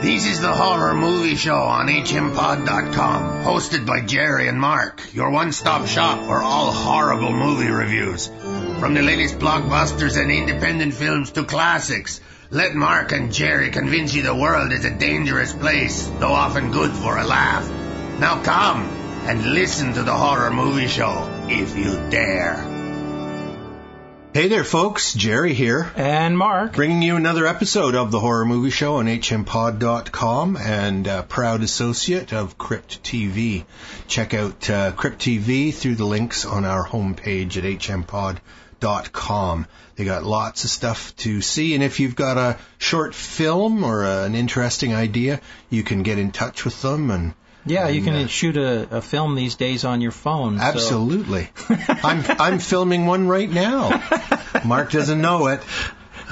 This is the Horror Movie Show on hmpod.com, hosted by Jerry and Mark, your one-stop shop for all horrible movie reviews. From the latest blockbusters and independent films to classics, let Mark and Jerry convince you the world is a dangerous place, though often good for a laugh. Now come and listen to the Horror Movie Show, if you dare. Hey there, folks. Jerry here. And Mark. Bringing you another episode of the Horror Movie Show on hmpod.com and proud associate of Crypt TV. Check out Crypt TV through the links on our homepage at hmpod.com. They got lots of stuff to see, and if you've got a short film or an interesting idea, you can get in touch with them and you can shoot a film these days on your phone. Absolutely. So. I'm filming one right now. Mark doesn't know it.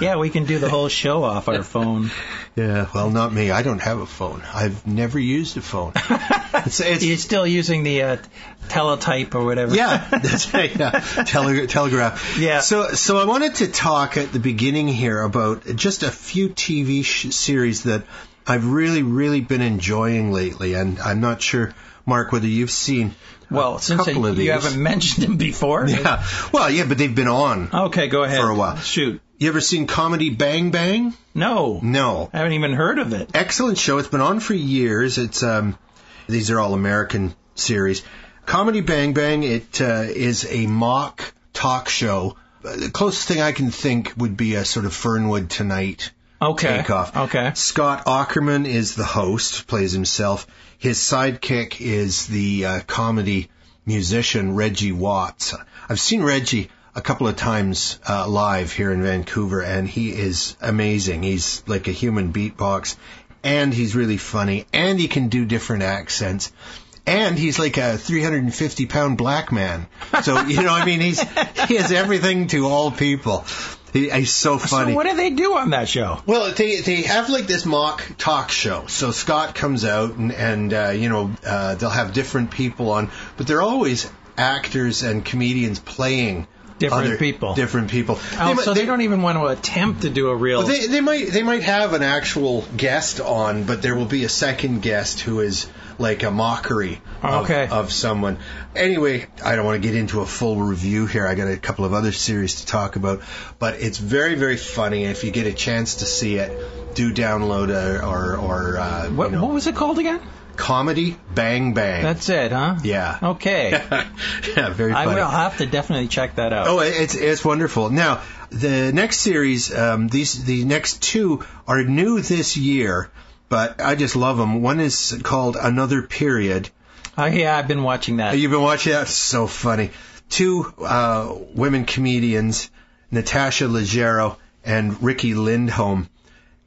Yeah, we can do the whole show off our phone. Yeah, well, not me. I don't have a phone. I've never used a phone. You're still using the teletype or whatever. Yeah, that's right. Yeah. Telegraph. Yeah. So I wanted to talk at the beginning here about just a few TV series that I've really been enjoying lately, and I'm not sure, Mark, whether you've seen since you haven't mentioned them before. Yeah. Well, yeah, but they've been on. Okay, go ahead. For a while. Shoot. You ever seen Comedy Bang Bang? No. I haven't even heard of it. Excellent show. It's been on for years. It's these are all American series. Comedy Bang Bang, it is a mock talk show. The closest thing I can think would be a sort of Fernwood Tonight takeoff. Okay. Scott Aukerman is the host, plays himself. His sidekick is the comedy musician Reggie Watts. I've seen Reggie a couple of times live here in Vancouver, and he is amazing. He's like a human beatbox, and he's really funny, and he can do different accents. And he's like a 350-pound black man. So, he has everything to all people. He's so funny. So what do they do on that show? Well, they have like this mock talk show. So Scott comes out and they'll have different people on, but they're always actors and comedians playing different people. So they don't even want to attempt to do a real. Well, they might have an actual guest on, but there will be a second guest who is like a mockery of someone. Anyway, I don't want to get into a full review here. I got a couple of other series to talk about, but it's very, very funny. If you get a chance to see it, do download What was it called again? Comedy Bang Bang. That's it, huh? Yeah. Okay. Yeah, very funny. I will have to definitely check that out. Oh, it's wonderful. Now, the next series, the next two are new this year, but I just love them. One is called Another Period. Oh, yeah, I've been watching that. You've been watching that? It's so funny. Two women comedians, Natasha Leggero and Ricky Lindholm.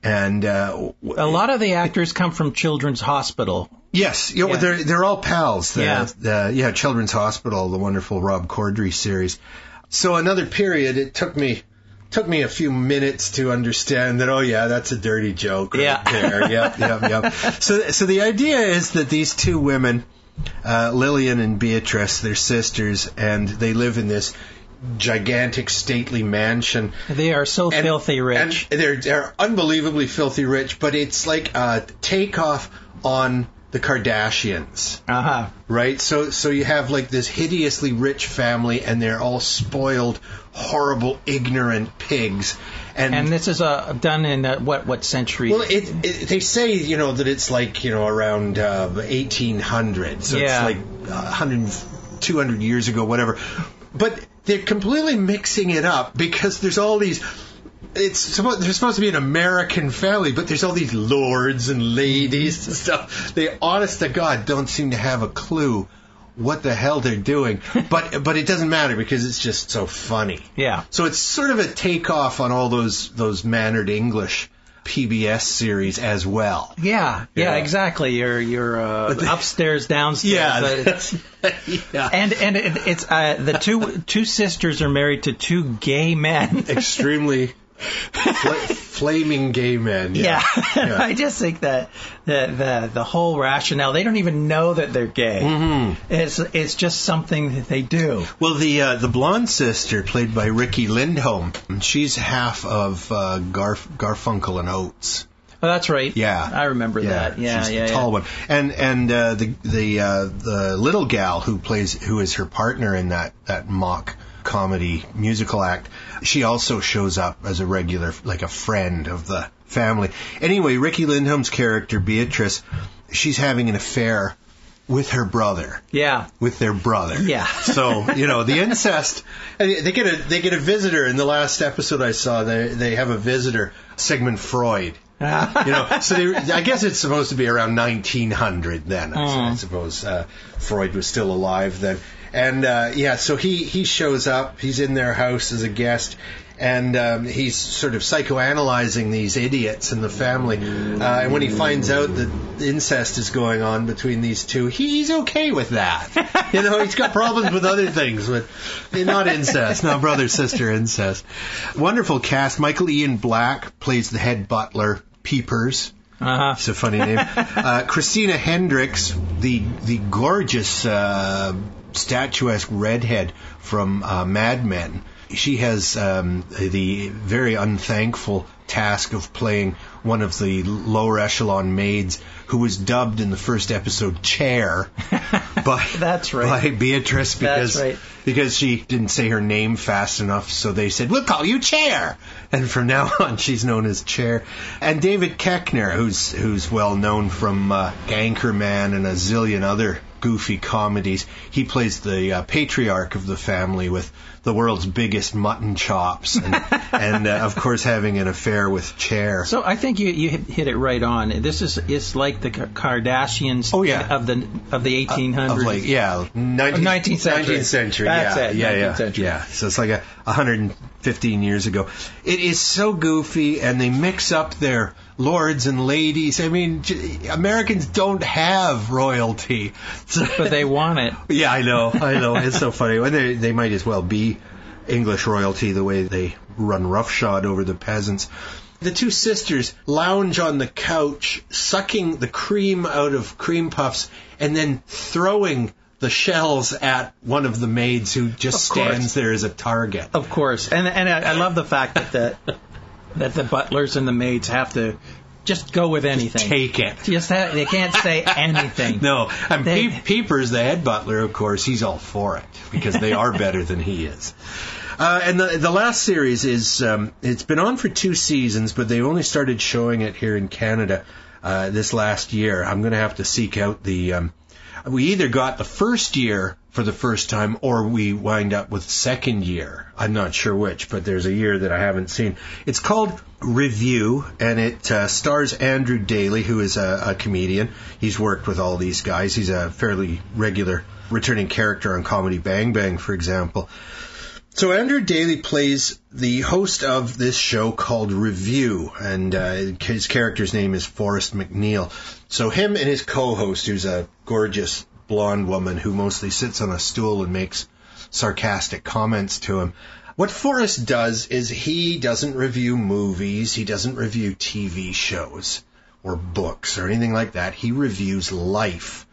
And a lot of the actors come from Children's Hospital. Yes, they're all pals. Children's Hospital, the wonderful Rob Corddry series. So Another Period, it took me a few minutes to understand that, that's a dirty joke right there. Yep. So the idea is that these two women, Lillian and Beatrice, they're sisters, and they live in this gigantic, stately mansion. They are so filthy rich. And they're unbelievably filthy rich, but it's like a takeoff on the Kardashians. Uh-huh. Right? So you have like this hideously rich family, and they're all spoiled, horrible, ignorant pigs. And this is done in what century? Well, they say, that it's like, around 1800. So it's like 100, 200 years ago, whatever. But they're completely mixing it up because there's all these. They're supposed to be an American family, but there's all these lords and ladies and stuff. They, honest to God, don't seem to have a clue what the hell they're doing. But it doesn't matter because it's just so funny. Yeah. So it's sort of a takeoff on all those mannered English PBS series as well. Yeah, exactly. You're upstairs, downstairs. Yeah. And it's the two sisters are married to two gay men. Extremely flaming gay men. Yeah. I just think that the whole rationale, they don't even know that they're gay. Mm-hmm. It's just something that they do. Well, the blonde sister, played by Ricky Lindholm, she's half of Garfunkel and Oates. Oh, that's right. Yeah, I remember that. Yeah, she's yeah, the tall one. And the little gal who is her partner in that mock comedy musical act, she also shows up as a regular, like a friend of the family. Anyway, Ricky Lindhome's character Beatrice, she's having an affair with her brother. Yeah. With their brother. Yeah. So, the incest, they get a visitor. In the last episode I saw, they have a visitor, Sigmund Freud. So I guess it's supposed to be around 1900 then. I suppose Freud was still alive then. And so he shows up. He's in their house as a guest. And he's sort of psychoanalyzing these idiots in the family. And when he finds out that incest is going on between these two, he's okay with that. He's got problems with other things, but not incest, not brother-sister incest. Wonderful cast. Michael Ian Black plays the head butler, Peepers. Uh-huh. It's a funny name. Christina Hendricks, the gorgeous statuesque redhead from Mad Men. She has the very unthankful task of playing one of the lower echelon maids who was dubbed in the first episode Chair by Beatrice because she didn't say her name fast enough, so they said, "We'll call you Chair." And from now on, she's known as Chair. And David Koechner, who's well known from Anchorman and a zillion other goofy comedies. He plays the patriarch of the family with the world's biggest mutton chops and of course having an affair with Chair. So I think you hit it right on. It's like the Kardashians of the 1800s. 19th century. 19th century. That's it. 19th century. Yeah. So it's like 115 years ago. It is so goofy, and they mix up their lords and ladies. I mean, Americans don't have royalty. But they want it. Yeah, I know. It's so funny. They might as well be English royalty the way they run roughshod over the peasants. The two sisters lounge on the couch, sucking the cream out of cream puffs and then throwing the shells at one of the maids who just stands there as a target. Of course. And I love the fact that the butlers and the maids have to just go with anything. Just take it. They can't say anything. No. And Peepers, the head butler, of course, he's all for it because they are better than he is. And the last series is, it's been on for 2 seasons, but they only started showing it here in Canada this last year. I'm going to have to seek out we either got the first year for the first time or we wind up with second year. I'm not sure which, but there's a year that I haven't seen. It's called Review, and it stars Andrew Daly, who is a comedian. He's worked with all these guys. He's a fairly regular returning character on Comedy Bang Bang, for example. So Andrew Daly plays the host of this show called Review, and his character's name is Forrest McNeil. So him and his co-host, who's a gorgeous blonde woman who mostly sits on a stool and makes sarcastic comments to him. What Forrest does is he doesn't review movies, he doesn't review TV shows or books or anything like that. He reviews life.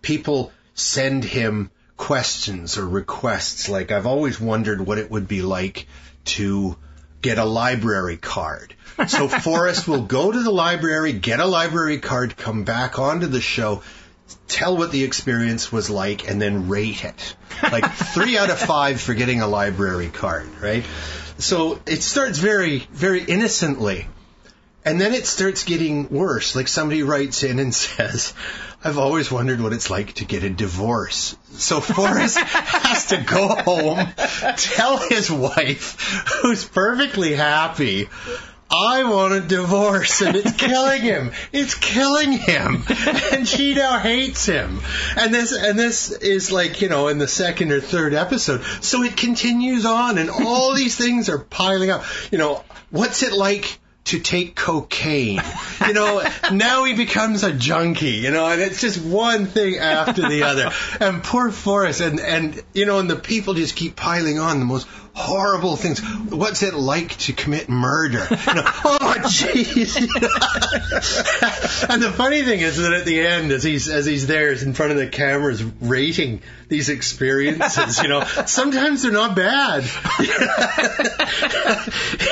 People send him questions or requests, like, I've always wondered what it would be like to get a library card. So Forrest will go to the library, get a library card, come back onto the show, tell what the experience was like, and then rate it. Like 3 out of 5 for getting a library card, right? So it starts very, very innocently. And then it starts getting worse. Like somebody writes in and says, I've always wondered what it's like to get a divorce. So Forrest has to go home, tell his wife, who's perfectly happy, I want a divorce, and it's killing him. It's killing him. And she now hates him. And this is like, in the second or third episode. So it continues on, and all these things are piling up. What's it like to take cocaine? Now he becomes a junkie, and it's just one thing after the other. And poor Forrest, and the people just keep piling on the most horrible things. What's it like to commit murder? Oh, jeez. And the funny thing is that at the end, as he's there in front of the cameras rating these experiences, sometimes they're not bad.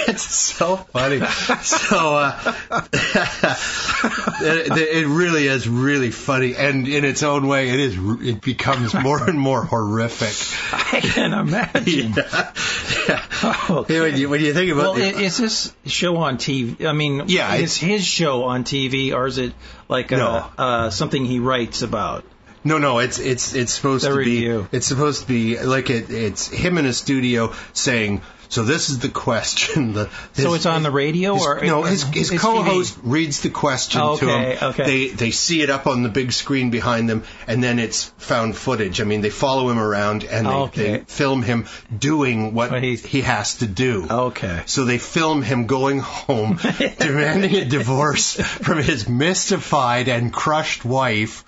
It's so funny. So it really is really funny, and in its own way, it becomes more and more horrific. I can imagine. Okay. When you think about is this show on TV? I mean, is his show on TV, or is it like something he writes about? No, it's supposed to be. It's supposed to be like it's him in a studio saying, so this is the question. So it's on the radio, his co-host reads the question to him. Okay. They see it up on the big screen behind them, and then it's found footage. I mean, they follow him around and they film him doing what he has to do. Okay. So they film him going home, demanding a divorce from his mystified and crushed wife,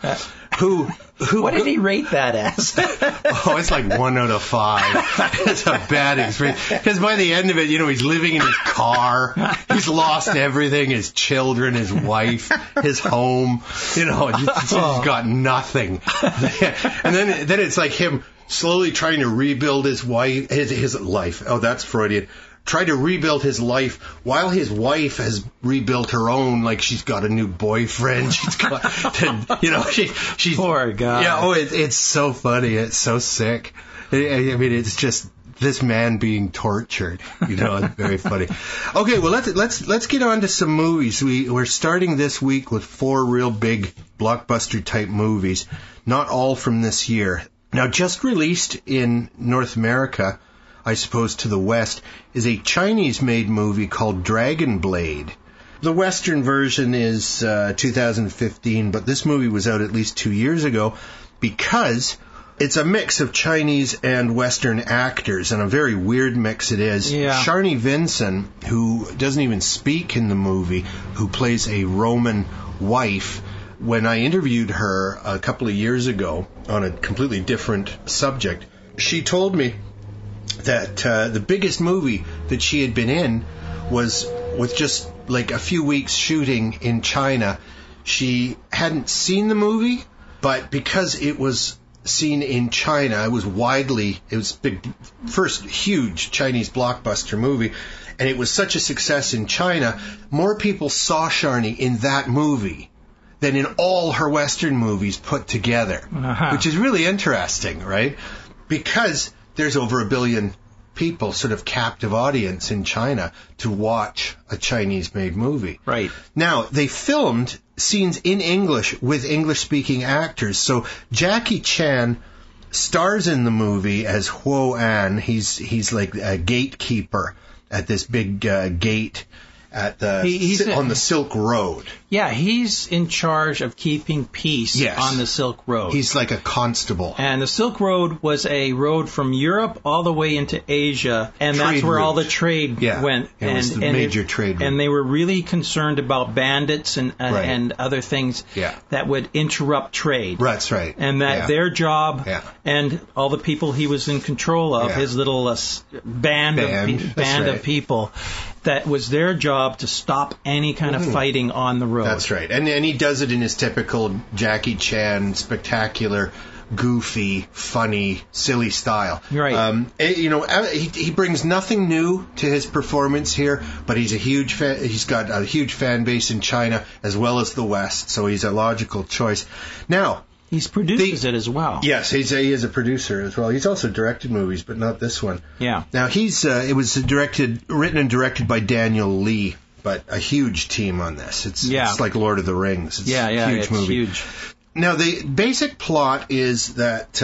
who what did he rate that as? It's like 1 out of 5. It's a bad experience. Because by the end of it, he's living in his car. He's lost everything, his children, his wife, his home. He's got nothing. And then it's like him slowly trying to rebuild his life. Oh, that's Freudian. Try to rebuild his life while his wife has rebuilt her own. Like, she's got a new boyfriend. She's got, she's poor guy. Yeah. It's so funny. It's so sick. I mean, it's just this man being tortured. It's very funny. Okay, well let's get on to some movies. We're starting this week with 4 real big blockbuster type movies. Not all from this year. Now, just released in North America, I suppose to the West, is a Chinese-made movie called Dragon Blade. The Western version is 2015, but this movie was out at least 2 years ago because it's a mix of Chinese and Western actors, and a very weird mix it is. Yeah. Sharni Vinson, who doesn't even speak in the movie, who plays a Roman wife. When I interviewed her a couple of years ago on a completely different subject, she told me that the biggest movie that she had been in was with just like a few weeks shooting in China. She hadn't seen the movie, but because it was seen in China, it was big, first huge Chinese blockbuster movie, and it was such a success in China, more people saw Sharni in that movie than in all her Western movies put together, which is really interesting, right? Because there's over 1 billion people, sort of captive audience in China to watch a Chinese-made movie. Right. Now, they filmed scenes in English with English-speaking actors. So Jackie Chan stars in the movie as Huo An. He's like a gatekeeper at this big gate at on the Silk Road. Yeah, he's in charge of keeping peace on the Silk Road. He's like a constable. And the Silk Road was a road from Europe all the way into Asia, and that's where all the trade went. It was the major trade route. And they were really concerned about bandits and other things that would interrupt trade. That's right. And that their job and all the people he was in control of, his little band of people, that was their job to stop any kind of fighting on the road. That's right. And he does it in his typical Jackie Chan, spectacular, goofy, funny, silly style. Right. He brings nothing new to his performance here, but he's got a huge fan base in China as well as the West, so he's a logical choice. Now, he produces it as well. Yes, he is a producer as well. He's also directed movies, but not this one. Yeah. Now, it was written and directed by Daniel Lee, but a huge team on this. It's like Lord of the Rings. It's a huge movie. Huge. Now, the basic plot is that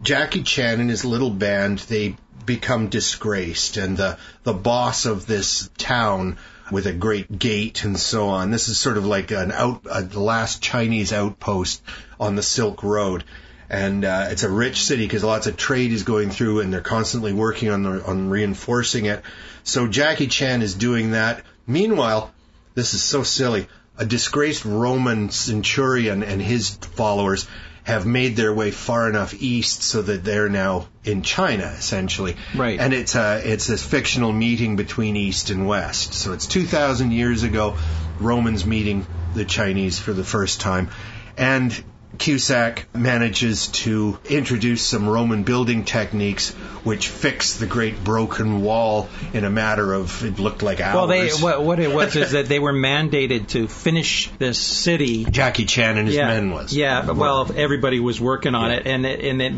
Jackie Chan and his little band, they become disgraced, and the boss of this town with a great gate and so on. This is sort of like the last Chinese outpost on the Silk Road. And it's a rich city because lots of trade is going through, and they're constantly working on reinforcing it. So Jackie Chan is doing that. Meanwhile, this is so silly, a disgraced Roman centurion and his followers have made their way far enough east so that they're now in China, essentially. Right. And it's this fictional meeting between East and West. So it's 2,000 years ago, Romans meeting the Chinese for the first time. And Cusack manages to introduce some Roman building techniques which fixed the Great Broken Wall in a matter of, it looked like hours. Well, what it was is that they were mandated to finish this city. Jackie Chan and his men was. Yeah, well, everybody was working on it, and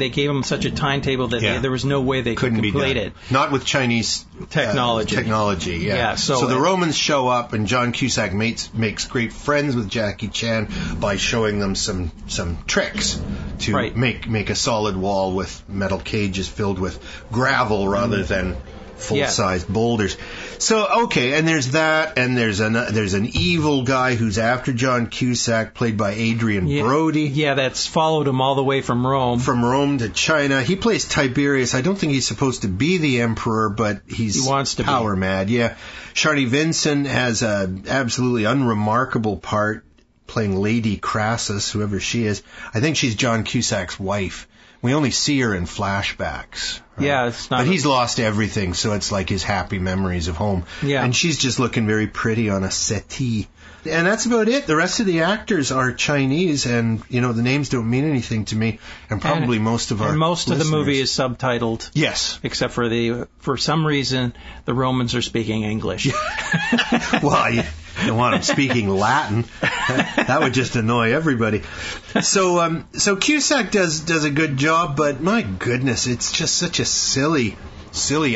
they gave them such a timetable that there was no way they could complete it. Not with Chinese technology, yeah. So the Romans show up, and John Cusack makes great friends with Jackie Chan by showing them some tricks to make a solid wall with metal cages filled with gravel rather than full-sized boulders. So, okay, and there's that, and there's an evil guy who's after John Cusack, played by Adrien Brody. Yeah, that's followed him all the way from Rome. From Rome to China. He plays Tiberius. I don't think he's supposed to be the emperor, but he wants to power mad. Yeah. Sharni Vinson has an absolutely unremarkable part playing Lady Crassus, whoever she is. I think she's John Cusack's wife. We only see her in flashbacks. Right? Yeah, it's not. But he's lost everything, so it's like his happy memories of home. Yeah. And she's just looking very pretty on a settee. And that's about it. The rest of the actors are Chinese, and, the names don't mean anything to me. And probably most of our listeners. Of the movie is subtitled. Yes. Except for some reason, the Romans are speaking English. Well, you don't want them speaking Latin. That would just annoy everybody. So Cusack does a good job, but my goodness, it's just such a silly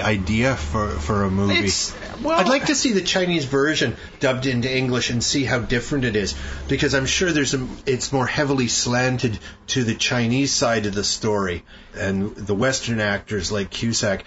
idea for a movie. I'd like to see the Chinese version dubbed into English and see how different it is, because I'm sure it's more heavily slanted to the Chinese side of the story, and the Western actors like Cusack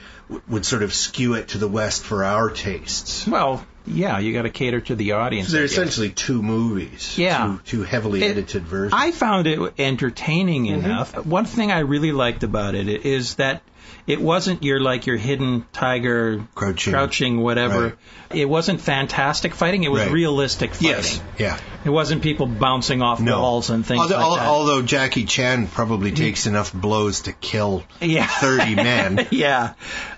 would sort of skew it to the West for our tastes. Well, yeah, you got to cater to the audience. So they're essentially two movies. Yeah. Two heavily edited versions. I found it entertaining enough. One thing I really liked about it is that it wasn't your hidden tiger, crouching whatever. Right. It wasn't fantastic fighting. It was realistic fighting. Yes, yeah. It wasn't people bouncing off walls and things like that. Although Jackie Chan probably takes enough blows to kill 30 men. Yeah.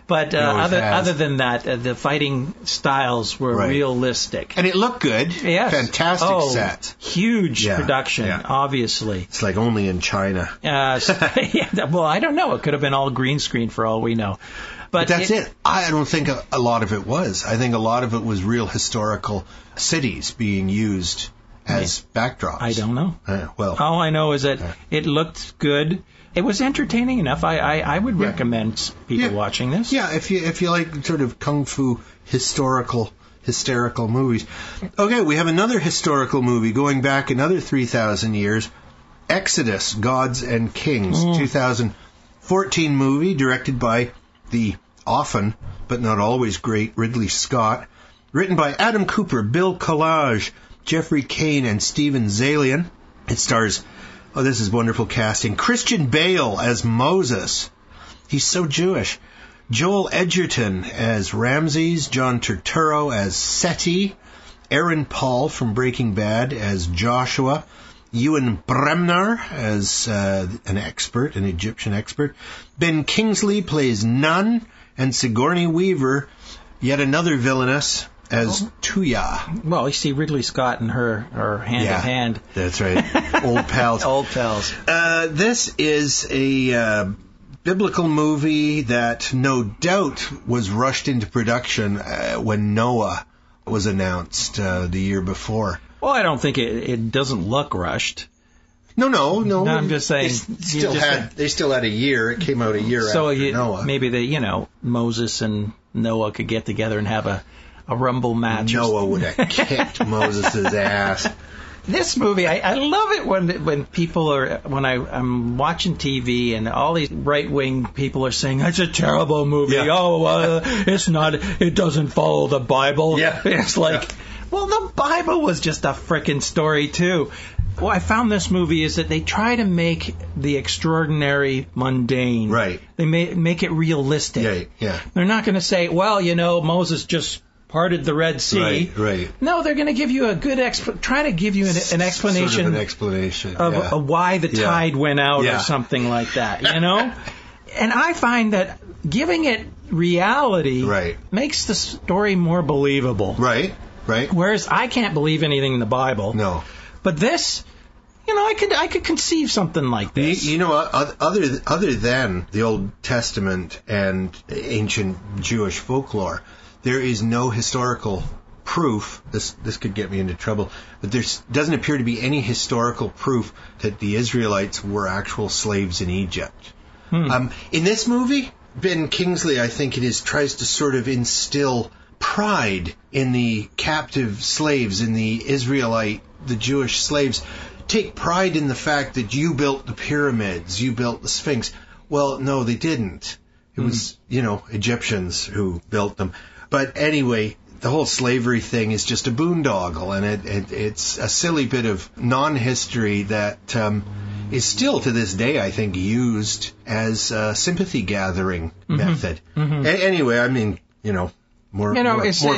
But other than that, the fighting styles were realistic. And it looked good. Yes. Fantastic set. Huge production, obviously. It's like only in China. Well, I don't know. It could have been all green screen for all we know. But that's it. I don't think a lot of it was. I think a lot of it was real historical cities being used as backdrops. I don't know. Well, all I know is that it looked good. It was entertaining enough. I would recommend people watching this. Yeah, if you like sort of kung fu hysterical movies. Okay, we have another historical movie going back another 3,000 years. Exodus, Gods and Kings, 2014 movie directed by the often but not always great Ridley Scott. Written by Adam Cooper, Bill Collage, Jeffrey Kane, and Steven Zalian. It stars, this is wonderful casting, Christian Bale as Moses. He's so Jewish. Joel Edgerton as Ramses, John Turturro as Seti, Aaron Paul from Breaking Bad as Joshua, Ewan Bremner as an Egyptian expert, Ben Kingsley plays Nun, and Sigourney Weaver, yet another villainess, as Tuya. Well, you see Ridley Scott and her hand in hand. That's right. Old pals. Old pals. This is a biblical movie that no doubt was rushed into production when Noah was announced the year before. Well, I don't think it doesn't look rushed. No. I'm just saying. They still had a year. It came out a year after Noah. Maybe Moses and Noah could get together and have a rumble match. Noah would have kicked Moses' ass. This movie, I love it when people I'm watching TV and all these right-wing people are saying, it's a terrible movie. Yeah. It's not, it doesn't follow the Bible. Yeah. It's like, well, the Bible was just a frickin' story too. What I found this movie is that they try to make the extraordinary mundane. Right. They make it realistic. Yeah. They're not going to say, well, Moses just parted the Red Sea. Right. No, they're going to give you a good try to give you an explanation. Sort of an explanation of why the tide went out or something like that, And I find that giving it reality makes the story more believable. Right. Whereas I can't believe anything in the Bible. No. But this, I could conceive something like this. Other than the Old Testament and ancient Jewish folklore, there is no historical proof. This could get me into trouble, but there doesn't appear to be any historical proof that the Israelites were actual slaves in Egypt. In this movie, Ben Kingsley, I think it is, tries to sort of instill pride in the captive slaves, in the Jewish slaves. Take pride in the fact that you built the pyramids, you built the Sphinx. Well, no, they didn't. It was, Egyptians who built them. But anyway, the whole slavery thing is just a boondoggle, and it's a silly bit of non-history that is still to this day, I think, used as a sympathy gathering method. Anyway, I mean, more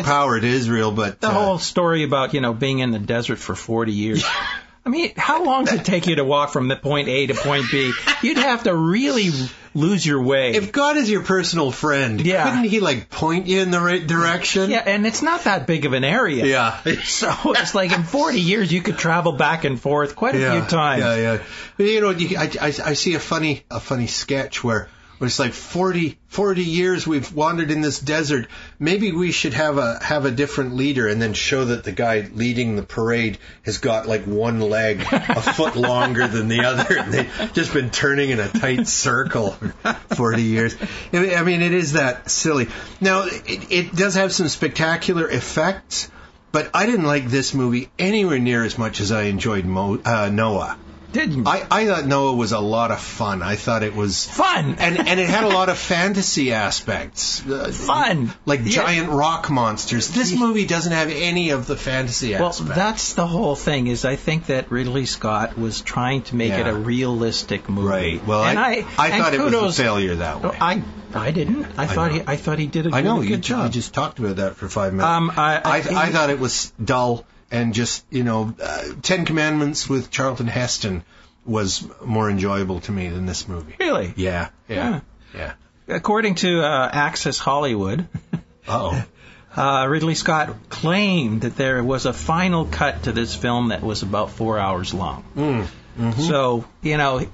power to Israel, but the whole story about being in the desert for 40 years. I mean, how long does it take you to walk from the point A to point B? You'd have to really lose your way. If God is your personal friend, couldn't he point you in the right direction? Yeah, and it's not that big of an area. Yeah. So it's like in 40 years you could travel back and forth quite a few times. Yeah. But, I see a funny sketch where it's like 40 years we've wandered in this desert. Maybe we should have a different leader, and then show that the guy leading the parade has got like one leg a foot longer than the other, and they've just been turning in a tight circle for 40 years. I mean, it is that silly. Now, it does have some spectacular effects, but I didn't like this movie anywhere near as much as I enjoyed Noah. Didn't you? I thought Noah was a lot of fun. I thought it was fun, and it had a lot of fantasy aspects. Fun, like giant rock monsters. This movie doesn't have any of the fantasy aspects. Well, that's the whole thing. Is I think that Ridley Scott was trying to make it a realistic movie. Right. Well, I thought it was a failure that way. I didn't. I thought he did a really good job. I just talked about that for 5 minutes. I thought it was dull. And just, Ten Commandments with Charlton Heston was more enjoyable to me than this movie. Really? Yeah. According to Access Hollywood, Ridley Scott claimed that there was a final cut to this film that was about 4 hours long. So,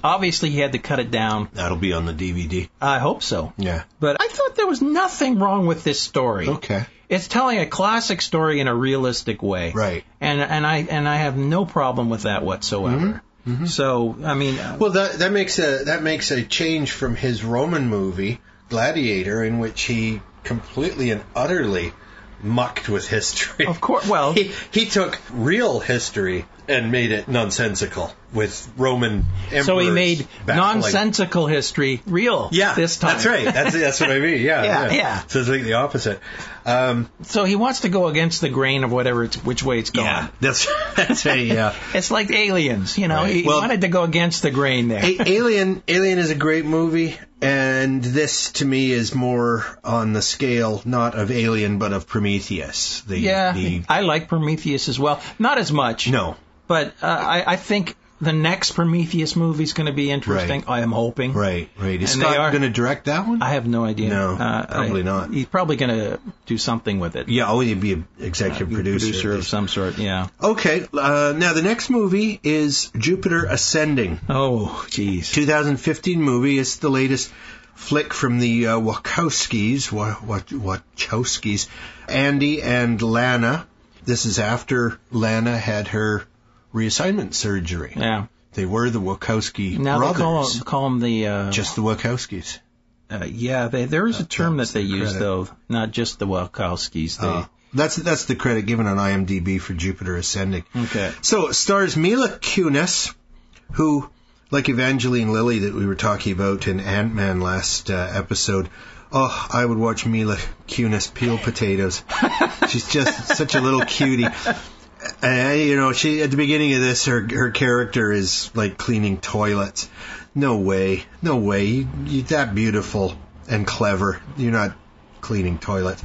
obviously he had to cut it down. That'll be on the DVD. I hope so. Yeah. But I thought there was nothing wrong with this story. Okay. It's telling a classic story in a realistic way. Right. And I have no problem with that whatsoever. So, I mean... well, that makes a change from his Roman movie, Gladiator, in which he completely and utterly mucked with history. Of course, well... He took real history and made it nonsensical with Roman emperors. So he made nonsensical history real this time. That's right. That's what I mean. Yeah. So it's like the opposite. So he wants to go against the grain of which way it's going. Yeah, that's right, yeah. It's like Aliens, Right. He wanted to go against the grain there. Alien is a great movie, and this, to me, is more on the scale, not of Alien, but of Prometheus. I like Prometheus as well. Not as much. No. But I think the next Prometheus movie is going to be interesting. Right. I am hoping. Right. Is Scott going to direct that one? I have no idea. No, probably not. He's probably going to do something with it. Yeah, he'd be an executive producer of some sort, yeah. Okay, now the next movie is Jupiter Ascending. Oh, geez. 2015 movie. It's the latest flick from the Wachowskis, Andy and Lana. This is after Lana had her reassignment surgery. Yeah. They were the Wachowski now brothers. They call them the... just the Wachowskis. There is a term that they use, though. Not just the Wachowskis. That's the credit given on IMDb for Jupiter Ascending. Okay. So it stars Mila Kunis, who, like Evangeline Lilly that we were talking about in Ant-Man last episode... Oh, I would watch Mila Kunis peel potatoes. She's just such a little cutie. She at the beginning of this, her character is like cleaning toilets. No way. You're that beautiful and clever. You're not cleaning toilets.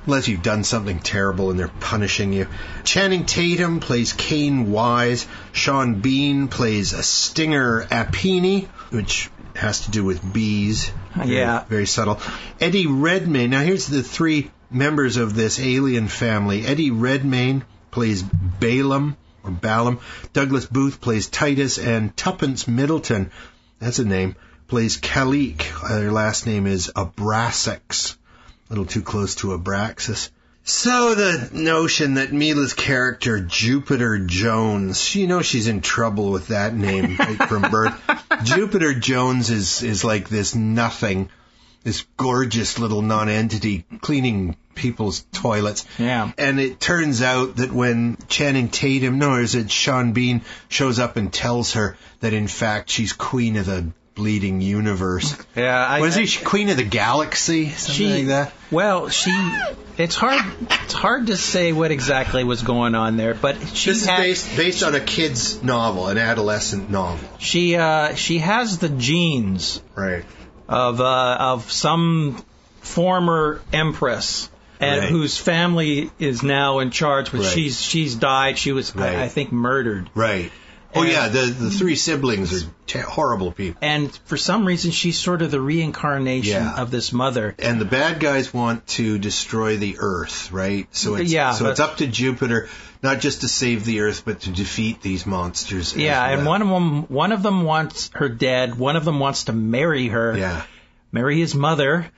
Unless you've done something terrible and they're punishing you. Channing Tatum plays Kane Wise. Sean Bean plays a Stinger Apini, which has to do with bees. Very subtle. Eddie Redmayne. Now here's the three members of this alien family. Eddie Redmayne plays Balaam. or Balaam. Douglas Booth plays Titus, and Tuppence Middleton, that's a name, plays Kalik. Her last name is Abrasax. A little too close to Abraxas. So the notion that Mila's character, Jupiter Jones, she's in trouble with that name right from birth. Jupiter Jones is like this nothing, this gorgeous little non-entity cleaning people's toilets. Yeah. And it turns out that when Channing Tatum, Sean Bean, shows up and tells her that in fact she's queen of the bleeding universe. Yeah, was she queen of the galaxy? Something like that. Well, it's hard to say what exactly was going on there, but this is based on a kid's novel, an adolescent novel. She has the genes, right, of some former empress, and right, whose family is now in charge, but right, she's died. She was, right, I think, murdered. Right. Oh, yeah, the three siblings are horrible people. And for some reason, she's sort of the reincarnation of this mother. And the bad guys want to destroy the Earth, right? So it's up to Jupiter, not just to save the Earth, but to defeat these monsters. Yeah, and one of them wants her dead. One of them wants to marry her. Yeah. Marry his mother.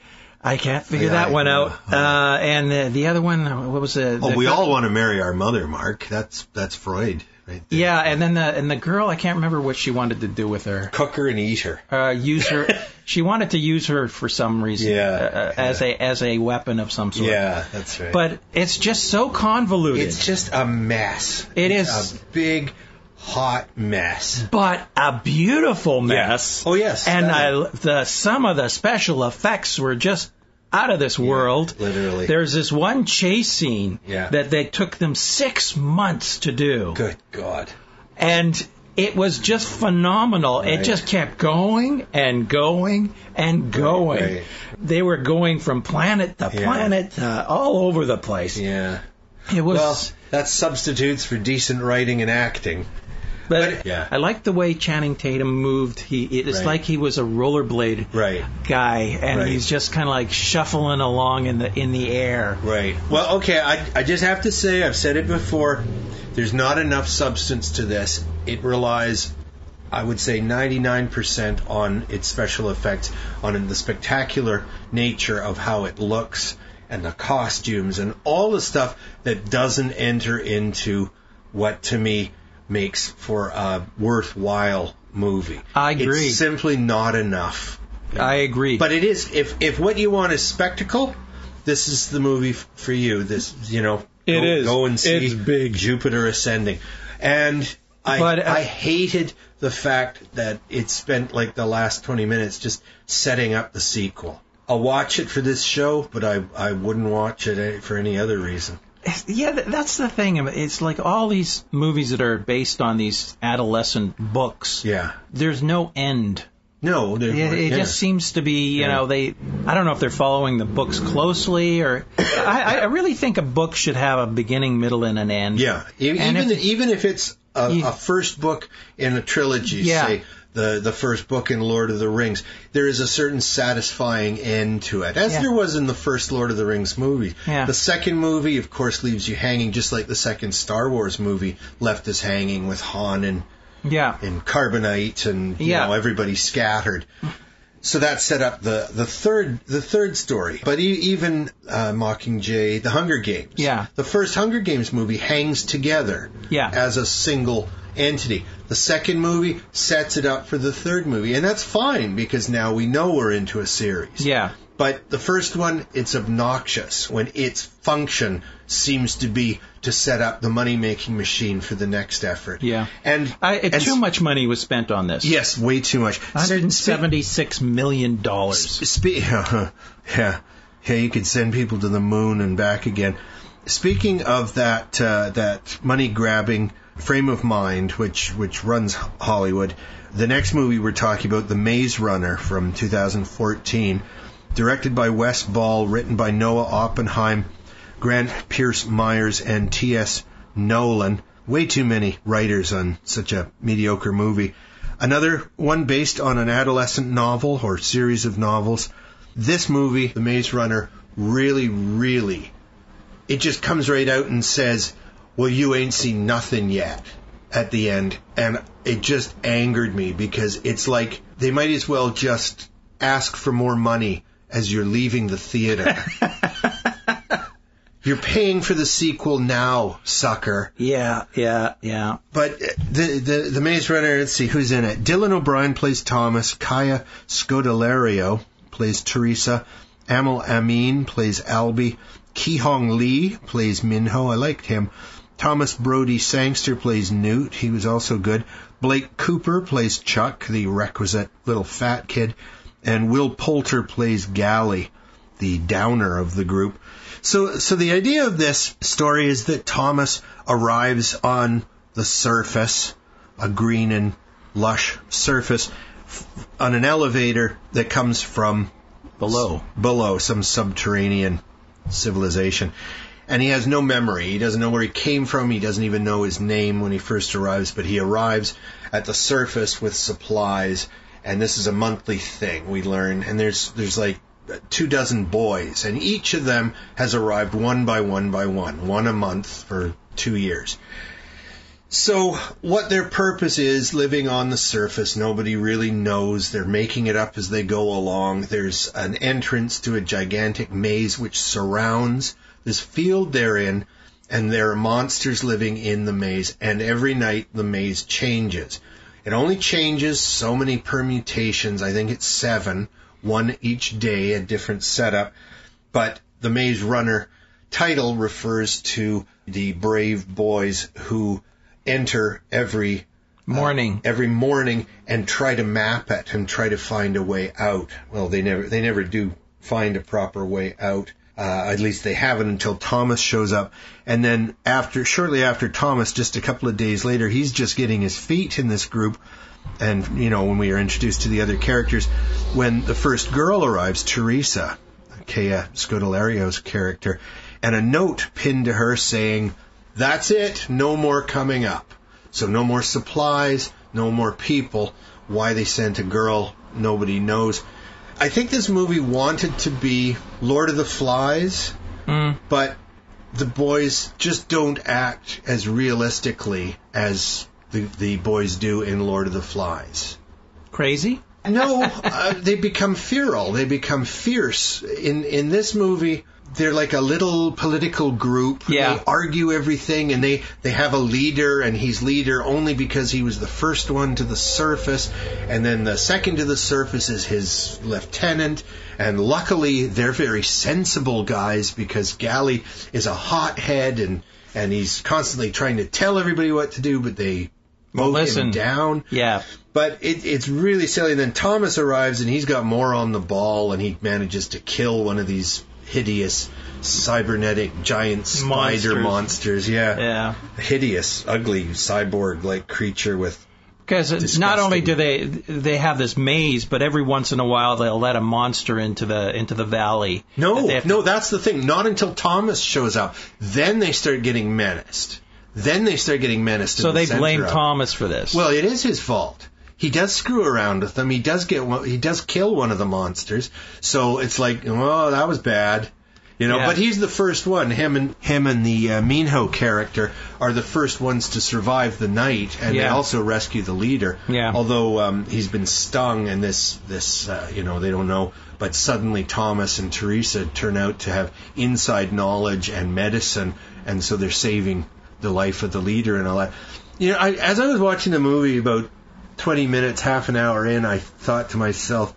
I can't figure that one out. And the other one, what was it? We all want to marry our mother, Mark. That's Freud. Right there. Yeah, and then the girl, I can't remember what she wanted to do with her. Cook her and eat her. Use her. She wanted to use her for some reason. As a weapon of some sort. Yeah, that's right. But it's just so convoluted. It's just a mess. It's a big, hot mess. But a beautiful mess. Yeah. Oh yes. And some of the special effects were just out of this world. Literally. There's this one chase scene that they took them 6 months to do. Good God. And it was just phenomenal. Right. It just kept going and going and going. Right. They were going from planet to planet all over the place. Yeah. It was. Well, that's substitutes for decent writing and acting. But I like the way Channing Tatum moved. It's like he was a rollerblade guy, and he's just kind of like shuffling along in the air. Right. Well, okay. I just have to say, I've said it before. There's not enough substance to this. It relies, I would say, 99% on its special effects, on the spectacular nature of how it looks, and the costumes, and all the stuff that doesn't enter into what, to me, makes for a worthwhile movie. I agree. It's simply not enough. I agree. But it is, if what you want is spectacle, this is the movie for you. This, go and see it's big. Jupiter Ascending. And I hated the fact that it spent like the last 20 minutes just setting up the sequel. I'll watch it for this show, but I wouldn't watch it for any other reason. Yeah, that's the thing. It's like all these movies that are based on these adolescent books. Yeah. There's no end. No. It just seems to be, I don't know if they're following the books closely, or I really think a book should have a beginning, middle, and an end. Yeah. Even if it's a first book in a trilogy, say, the first book in Lord of the Rings, there is a certain satisfying end to it, as there was in the first Lord of the Rings movie. Yeah. The second movie, of course, leaves you hanging, just like the second Star Wars movie left us hanging with Han and Carbonite and everybody scattered. So that set up the third story. But even Mockingjay, The Hunger Games. Yeah. The first Hunger Games movie hangs together as a single entity. The second movie sets it up for the third movie, and that's fine because now we know we're into a series. Yeah. But the first one, it's obnoxious when its function seems to be to set up the money-making machine for the next effort. Yeah. And too much money was spent on this. Yes, way too much. $176 million. Yeah, you could send people to the moon and back again. Speaking of that money-grabbing frame of mind, which runs Hollywood, the next movie we're talking about, The Maze Runner from 2014, directed by Wes Ball, written by Noah Oppenheim, Grant Pierce Myers, and T.S. Nolan. Way too many writers on such a mediocre movie. Another one based on an adolescent novel or series of novels. This movie, The Maze Runner, really, really, it just comes right out and says, well, you ain't seen nothing yet at the end. And it just angered me because it's like they might as well just ask for more money as you're leaving the theater. You're paying for the sequel now, sucker. Yeah. But the Maze Runner, let's see, who's in it? Dylan O'Brien plays Thomas. Kaya Scodelario plays Teresa. Amal Amin plays Albie. Ki Hong Lee plays Minho. I liked him. Thomas Brody Sangster plays Newt. He was also good. Blake Cooper plays Chuck, the requisite little fat kid. And Will Poulter plays Gally, the downer of the group. So the idea of this story is that Thomas arrives on the surface, a green and lush surface, on an elevator that comes from below some subterranean civilization. And he has no memory. He doesn't know where he came from. He doesn't even know his name when he first arrives. But he arrives at the surface with supplies. And this is a monthly thing, we learn. And there's like 24 boys. And each of them has arrived one by one, one a month for 2 years. So what their purpose is, living on the surface, nobody really knows. They're making it up as they go along. There's an entrance to a gigantic maze which surrounds this field they're in, and there are monsters living in the maze, and every night the maze changes. It only changes so many permutations. I think it's 7, one each day, a different setup. But the Maze Runner title refers to the brave boys who enter every morning and try to map it and try to find a way out. Well, they never do find a proper way out. At least they haven't until Thomas shows up. And then shortly after Thomas, just a couple of days later, he's just getting his feet in this group. And, when we are introduced to the other characters, when the first girl arrives, Teresa, Kaya Scodelario's character, and a note pinned to her saying, "That's it, no more coming up." So no more supplies, no more people. Why they sent a girl, nobody knows. I think this movie wanted to be Lord of the Flies, but the boys just don't act as realistically as the boys do in Lord of the Flies. Crazy? No, they become feral. They become fierce. In this movie, they're like a little political group. Yeah. They argue everything, and they have a leader, and he's leader only because he was the first one to the surface, and then the second to the surface is his lieutenant, and luckily they're very sensible guys because Gally is a hothead, and he's constantly trying to tell everybody what to do, but they mow him down. Yeah. But it's really silly. And then Thomas arrives, and he's got more on the ball, and he manages to kill one of these hideous cybernetic giant spider monsters. Yeah. Hideous, ugly cyborg-like creature with. Because not only do they have this maze, but every once in a while they'll let a monster into the valley. No, that's the thing. Not until Thomas shows up, then they start getting menaced. So they blame Thomas for this. Well, it is his fault. He does screw around with them. He does kill one of the monsters. So it's like, oh, that was bad. But he's the first one. Him and the Minho character are the first ones to survive the night, and they also rescue the leader. Yeah. Although he's been stung, and this they don't know. But suddenly Thomas and Teresa turn out to have inside knowledge and medicine, and so they're saving the life of the leader and all that. As I was watching the movie, about 20 minutes, half an hour in, I thought to myself,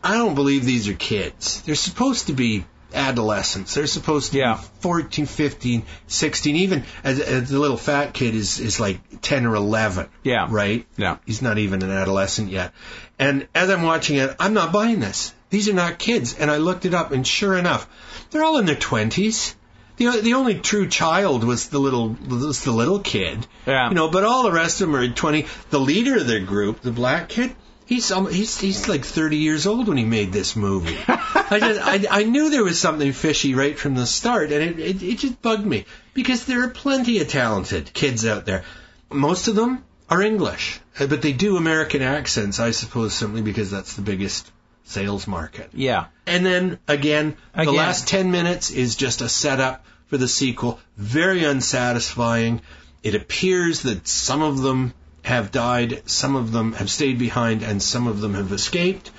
I don't believe these are kids. They're supposed to be adolescents. They're supposed to be 14, 15, 16, even as the little fat kid is like 10 or 11. Yeah. Right? Yeah. He's not even an adolescent yet. And as I'm watching it, I'm not buying this. These are not kids. And I looked it up, and sure enough, they're all in their 20s. The only true child was the little kid. Yeah. But all the rest of them are 20. The leader of their group, the black kid, he's like 30 years old when he made this movie. I knew there was something fishy right from the start, and it just bugged me because there are plenty of talented kids out there. Most of them are English, but they do American accents, I suppose, simply because that's the biggest sales market. Yeah. And then again, the last 10 minutes is just a setup for the sequel. Very unsatisfying. It appears that some of them have died, some of them have stayed behind, and some of them have escaped.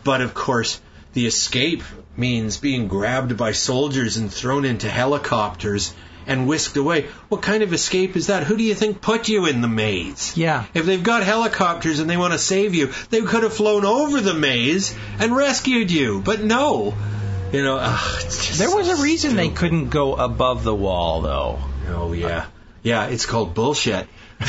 But, of course, the escape means being grabbed by soldiers and thrown into helicopters and whisked away. What kind of escape is that? Who do you think put you in the maze? Yeah. If they've got helicopters and they want to save you, they could have flown over the maze and rescued you. But no. You know, it's just there was a reason they couldn't go above the wall, though. Oh, yeah. Yeah, it's called bullshit. No,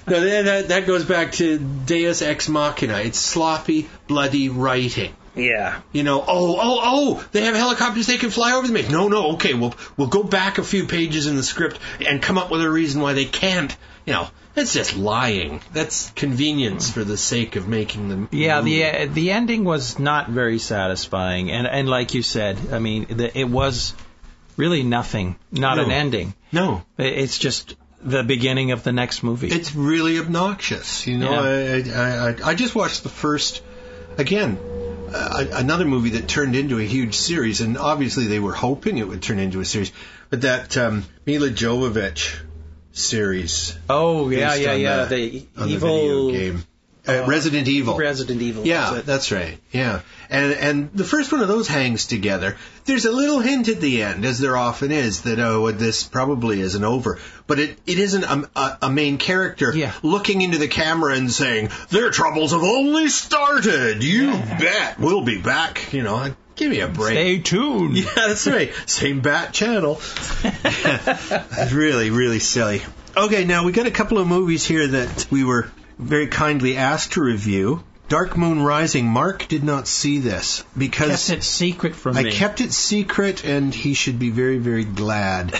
that goes back to Deus Ex Machina. It's sloppy, bloody writing. Yeah. You know, they have helicopters, they can fly over the maze. No, okay, we'll go back a few pages in the script and come up with a reason why they can't. You know, that's just lying. That's convenience for the sake of making them. Yeah, the ending was not very satisfying, and like you said, I mean, it was really nothing, not an ending. No, it's just the beginning of the next movie. It's really obnoxious. You know, yeah. I just watched the first again. Another movie that turned into a huge series, and obviously they were hoping it would turn into a series, but that Mila Jovovich series. Oh, yeah. The evil video game. Resident Evil. Resident Evil. Yeah, that's right. Yeah. And the first one of those hangs together. There's a little hint at the end, as there often is, that, this probably isn't over. But it isn't a main character looking into the camera and saying, their troubles have only started. You bet. We'll be back. You know, give me a break. Stay tuned. Yeah, that's right. Same bat channel. It's really, really silly. Okay, now we got a couple of movies here that we were very kindly asked to review. Dark Moon Rising. Mark did not see this because kept it secret from me. I kept it secret, and he should be very, very glad.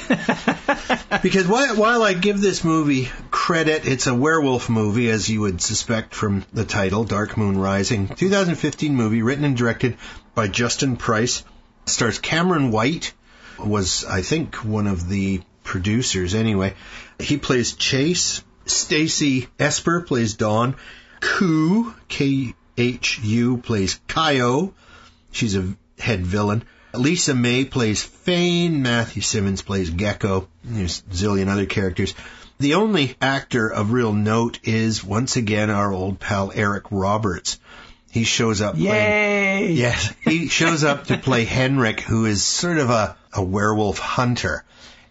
Because while I give this movie credit, it's a werewolf movie, as you would suspect from the title, Dark Moon Rising. 2015 movie, written and directed by Justin Price. Stars Cameron White, was, I think, one of the producers anyway. He plays Chase. Stacey Esper plays Dawn. Ku, Khu, plays Kaio. She's a head villain. Lisa May plays Fane. Matthew Simmons plays Gecko. There's a zillion other characters. The only actor of real note is, once again, our old pal Eric Roberts. He shows up playing... Yes, he shows up to play Henrik, who is sort of a werewolf hunter.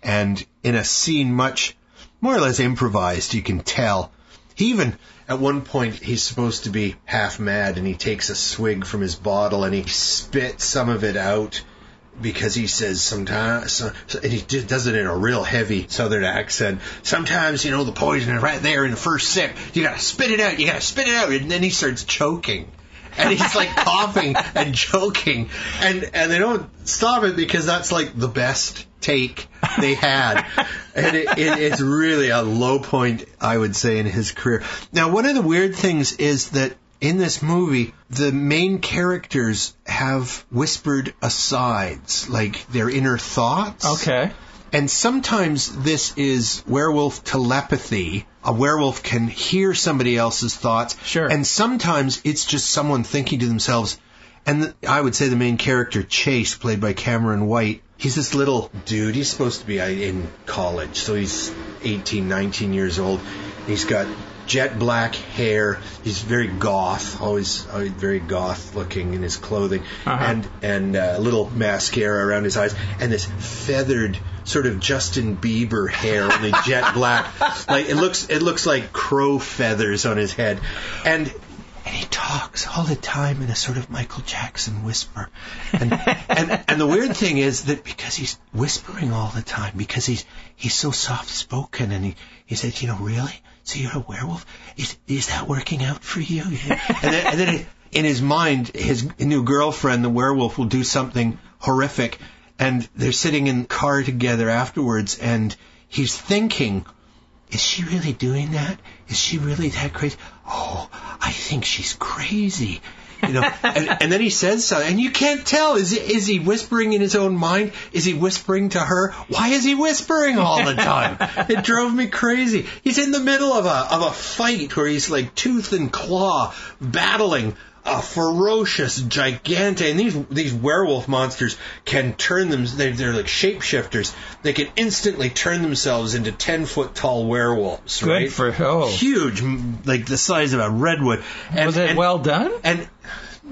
And in a scene much more or less improvised, you can tell. He even, at one point, he's supposed to be half mad, and he takes a swig from his bottle, and he spits some of it out, because he says sometimes, and he does it in a real heavy southern accent, sometimes, you know, the poison is right there in the first sip, you gotta spit it out, and then he starts choking. And he's like coughing and choking, and they don't stop it because that's like the best take they had, and it's really a low point, I would say, in his career. Now, one of the weird things is that in this movie, the main characters have whispered asides, like their inner thoughts. Okay. And sometimes this is werewolf telepathy. A werewolf can hear somebody else's thoughts. Sure. And sometimes it's just someone thinking to themselves. And I would say the main character, Chase, played by Cameron White, he's this little dude. He's supposed to be in college, so he's 18, 19 years old. He's got jet black hair. He's very goth, always very goth looking in his clothing, and a little mascara around his eyes, and this feathered sort of Justin Bieber hair, only jet black. Like it looks like crow feathers on his head, and he talks all the time in a sort of Michael Jackson whisper. And the weird thing is that because he's whispering all the time, because he's so soft spoken, and he says, you know, really? So you're a werewolf? Is that working out for you? And then in his mind, his new girlfriend, the werewolf, will do something horrific, and they're sitting in the car together afterwards, and he's thinking, is she really doing that? Is she really that crazy? Oh, I think she's crazy. You know, and then he says something, and you can't tell. Is he whispering in his own mind? Is he whispering to her? Why is he whispering all the time? It drove me crazy. He's in the middle of a fight where he's like tooth and claw battling a ferocious, gigantic, and these werewolf monsters can turn them. They're like shapeshifters. They can instantly turn themselves into 10-foot tall werewolves. Good right? Huge, like the size of a redwood. Was it well done? And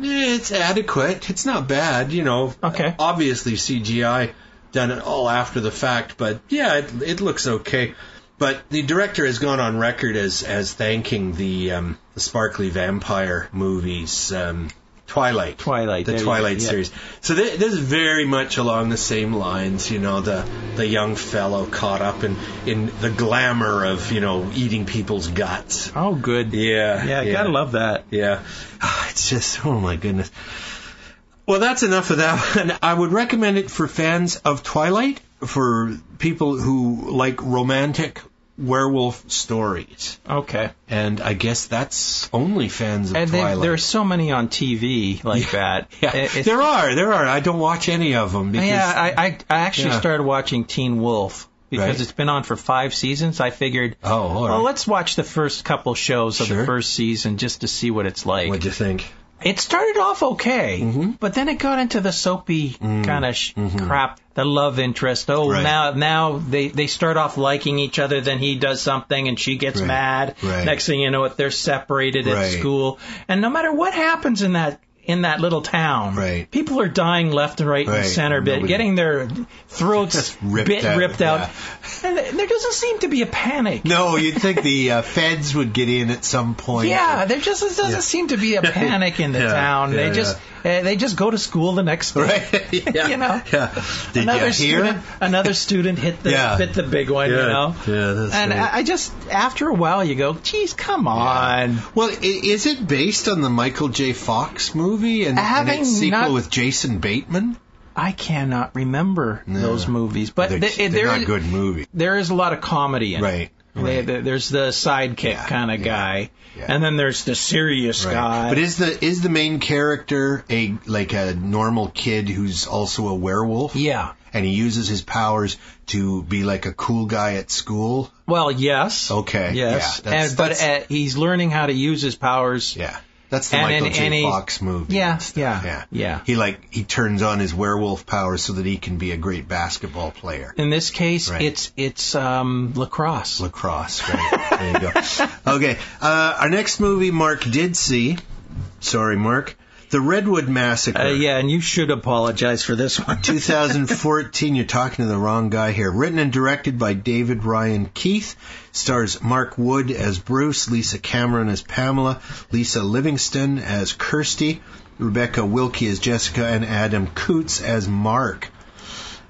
it's adequate. It's not bad. Okay. Obviously CGI done it all after the fact, but yeah, it looks okay. But the director has gone on record as thanking the sparkly vampire movies, Twilight, the Twilight series. So this is very much along the same lines. The young fellow caught up in the glamour of eating people's guts. Oh, good. Yeah. Gotta love that. Yeah, it's just, oh my goodness. Well, that's enough of that. And I would recommend it for fans of Twilight, for people who like romantic werewolf stories. Okay. And I guess that's only fans of Twilight. And there are so many on TV like that. Yeah. There are. I don't watch any of them. Because, I actually started watching Teen Wolf. Because it's been on for 5 seasons, I figured, all right. Well, let's watch the first couple shows of the first season just to see what it's like. What'd you think? It started off okay, but then it got into the soapy kind of crap, the love interest. Now they start off liking each other, then he does something and she gets mad. Right. Next thing you know, they're separated at school. And no matter what happens in that little town, people are dying left and right and center, getting their throats ripped out. Yeah. And there doesn't seem to be a panic. No, you'd think the feds would get in at some point. Yeah, there just doesn't seem to be a panic in the town. They just go to school the next day. Right. Yeah. Did another student hit the big one, Yeah, that's and right. I just, after a while, you go, geez, come on. Well, is it based on the Michael J. Fox movie and its sequel with Jason Bateman? I cannot remember those movies, but they're not good movies. There is a lot of comedy in it. Right. There's the sidekick kind of guy, and then there's the serious guy. But is the main character a normal kid who's also a werewolf? Yeah. And he uses his powers to be like a cool guy at school? Well, yes. Okay. Yes. Yeah, but he's learning how to use his powers. Yeah. That's the Michael J. Fox movie. Yeah. He turns on his werewolf powers so that he can be a great basketball player. In this case, it's lacrosse. Lacrosse, right. There you go. Okay, our next movie Mark did see. Sorry, Mark. The Redwood Massacre. And you should apologize for this one. 2014, you're talking to the wrong guy here. Written and directed by David Ryan Keith. Stars Mark Wood as Bruce, Lisa Cameron as Pamela, Lisa Livingston as Kirsty, Rebecca Wilkie as Jessica, and Adam Coots as Mark.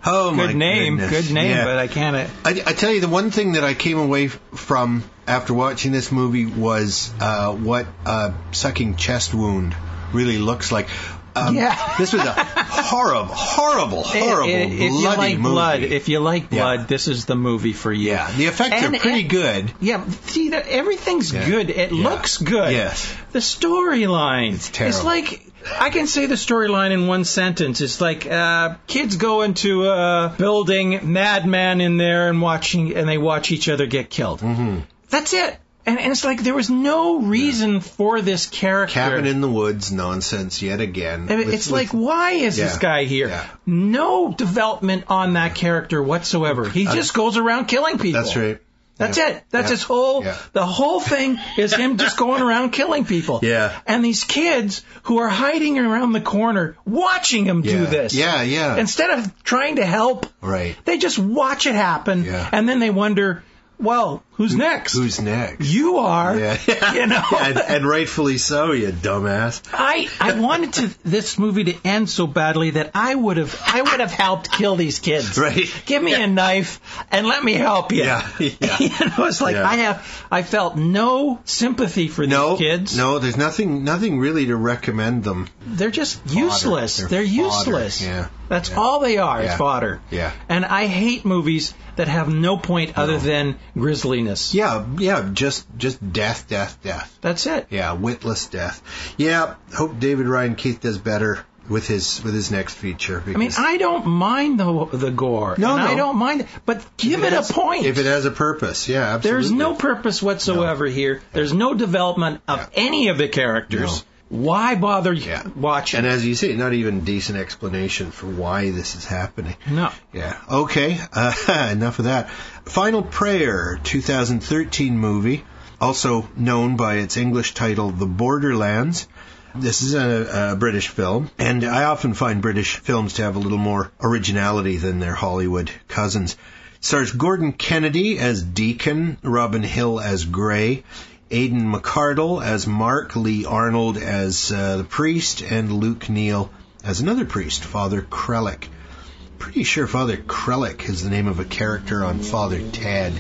Oh, my goodness. Good name, but I can't... I tell you, the one thing that I came away from after watching this movie was what a sucking chest wound really looks like. This was a horrible, bloody movie. If you like blood, this is the movie for you. Yeah, the effects are pretty good. Yeah, see, everything's good. It looks good. Yes. The storyline. It's terrible. It's like, I can say the storyline in one sentence. It's like kids go into a building, madman in there, and they watch each other get killed. Mm-hmm. That's it. And it's like there was no reason for this character. Cabin in the woods nonsense yet again. It's like, why is this guy here? Yeah. No development on that character whatsoever. He just goes around killing people. That's right. That's it. That's his whole... The whole thing is him just going around killing people. Yeah. And these kids who are hiding around the corner watching him do this. Yeah. Instead of trying to help, they just watch it happen, and then they wonder... Well, who's next? Who's next? You are. Yeah. You know. and rightfully so, you dumbass. I wanted this movie to end so badly that I would have helped kill these kids. Right. Give me a knife and let me help you. Yeah. It's like I felt no sympathy for these kids. No, there's nothing really to recommend them. They're just useless. They're useless. Yeah. That's all they are. It's fodder. Yeah. And I hate movies that have no point other than grisliness. Yeah, just death. That's it. Yeah, witless death. Yeah, hope David Ryan Keith does better with his next feature. I mean, I don't mind the gore. No. I don't mind it, but give it a point. If it has a purpose, absolutely. There's no purpose whatsoever here. There's no development of any of the characters. why bother watching? And as you say, not even a decent explanation for why this is happening. No. Yeah. Okay. Enough of that. Final Prayer, 2013 movie, also known by its English title, The Borderlands. This is a British film, and I often find British films to have a little more originality than their Hollywood cousins. It stars Gordon Kennedy as Deacon, Robin Hill as Gray, Aidan McCardle as Mark, Lee Arnold as the priest, and Luke Neal as another priest, Father Krellick. Pretty sure Father Krellick is the name of a character on Father Ted.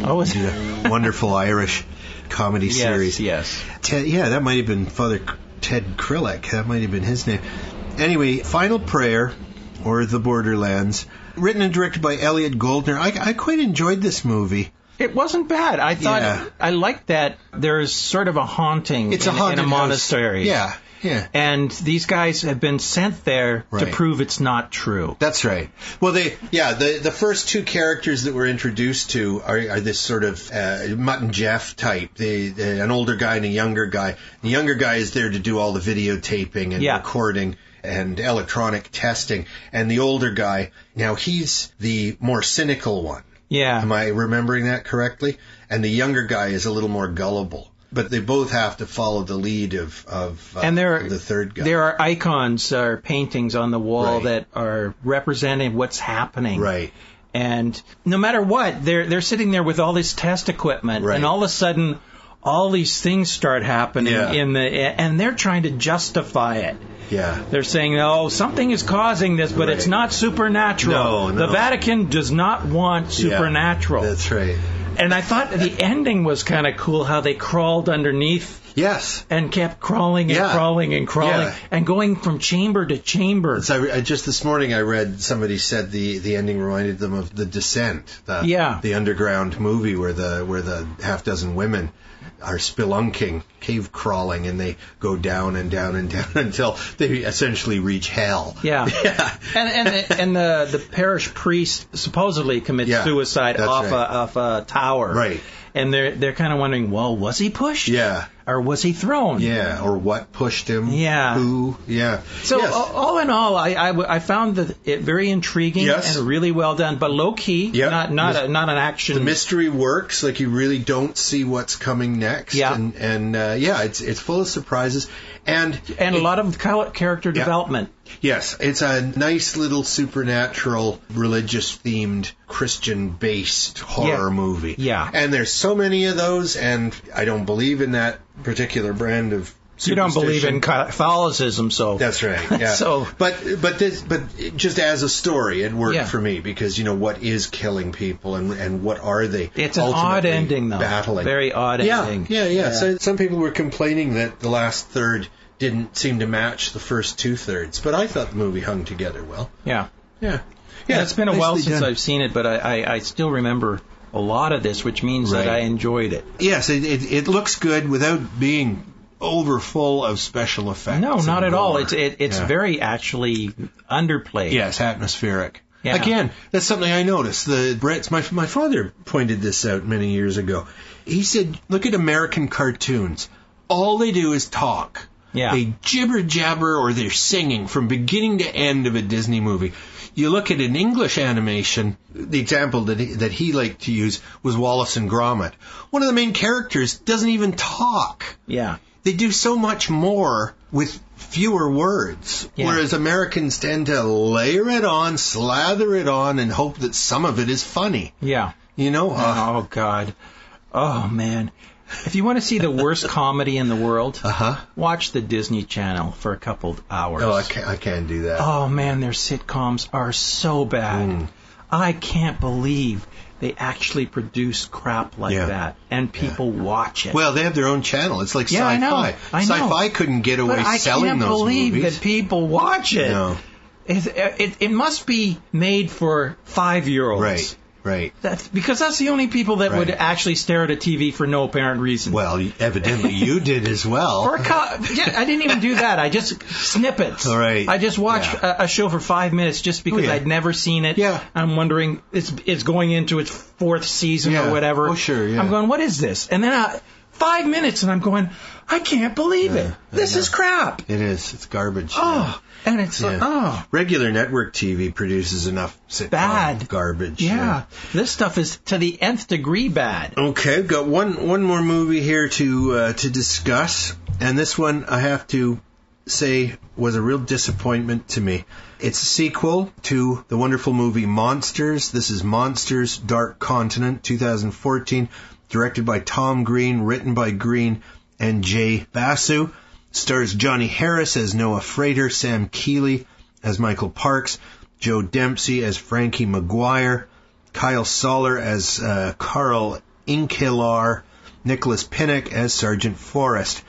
Oh, is it? A wonderful Irish comedy series. Yes. Ted, yeah, that might have been Father Ted Krellick. That might have been his name. Anyway, Final Prayer, or The Borderlands, written and directed by Elliot Goldner. I quite enjoyed this movie. It wasn't bad. I thought I liked that there's sort of a haunting in a monastery. Yeah. Yeah. And these guys have been sent there to prove it's not true. That's right. Well, the first two characters that we're introduced to are this sort of Mutt and Jeff type. An older guy and a younger guy. The younger guy is there to do all the videotaping and recording and electronic testing. And the older guy, now he's the more cynical one. Yeah. Am I remembering that correctly? And the younger guy is a little more gullible. But they both have to follow the lead of the third guy. There are icons or paintings on the wall that are representing what's happening. Right. And no matter what, they're sitting there with all this test equipment, and all of a sudden, all these things start happening and they're trying to justify it. Yeah. They're saying, oh, something is causing this, but it's not supernatural. No. The Vatican does not want supernatural. That's right. And I thought the ending was kind of cool, how they crawled underneath. Yes. And kept crawling and crawling and crawling and going from chamber to chamber. Just this morning I read somebody said the ending reminded them of The Descent, the underground movie where the half dozen women are spelunking, cave crawling, and they go down and down and down until they essentially reach hell. Yeah. And the parish priest supposedly commits suicide off a tower. Right. And they're kind of wondering, well, was he pushed? Yeah. Or was he thrown? Yeah. Or what pushed him? Yeah. Who? Yeah. So all in all, I found it very intriguing and really well done, but low key. Yeah. Not an action. The mystery works. Like you really don't see what's coming next. Yeah. And it's full of surprises and a lot of character development. Yes, it's a nice little supernatural, religious-themed, Christian-based horror movie. Yeah. And there's so many of those, and I don't believe in that particular brand of superstition. You don't believe in Catholicism, so... That's right, yeah. But just as a story, it worked for me, because, what is killing people, and what are they It's an odd ending, though. Battling. Very odd ending. Yeah. So some people were complaining that the last third didn't seem to match the first 2/3, but I thought the movie hung together well. Yeah. Yeah. It's been a while since I've seen it, but I still remember a lot of this, which means that I enjoyed it. Yes, it looks good without being over full of special effects. No, not at all. It's very actually underplayed. Yes, atmospheric. Yeah. Again, that's something I noticed. The Brits, my father pointed this out many years ago. He said, look at American cartoons. All they do is talk. Yeah. They jibber-jabber or they're singing from beginning to end of a Disney movie. You look at an English animation, the example that he liked to use was Wallace and Gromit. One of the main characters doesn't even talk. Yeah. They do so much more with fewer words, whereas Americans tend to layer it on, slather it on, and hope that some of it is funny. Yeah. Oh, God. Oh, man. If you want to see the worst comedy in the world, watch the Disney Channel for a couple hours. Oh, I can't do that. Oh, man, their sitcoms are so bad. I can't believe they actually produce crap like that, and people watch it. Well, they have their own channel. It's like Sci-Fi. I know. Sci-Fi couldn't get away selling those movies. I can't believe that people watch it. No. It must be made for 5-year-olds. Right. Because that's the only people that would actually stare at a TV for no apparent reason. Well, evidently you did as well. I didn't even do that. I just snippets. All right. I just watched a show for 5 minutes just because I'd never seen it. Yeah. I'm wondering, it's going into its 4th season or whatever. Oh, sure, yeah. I'm going, what is this? And then 5 minutes, and I'm going, I can't believe it. This is crap. It is. It's garbage. And it's regular network TV produces enough bad garbage. Yeah. This stuff is to the nth degree bad. Okay, I've got one more movie here to discuss, and this one I have to say was a real disappointment to me. It's a sequel to the wonderful movie Monsters. This is Monsters: Dark Continent, 2014, directed by Tom Green, written by Green and Jay Basu. Stars Johnny Harris as Noah Frater, Sam Keeley as Michael Parks, Joe Dempsey as Frankie Maguire, Kyle Soller as Carl Inkelar, Nicholas Pinnock as Sergeant Forrest.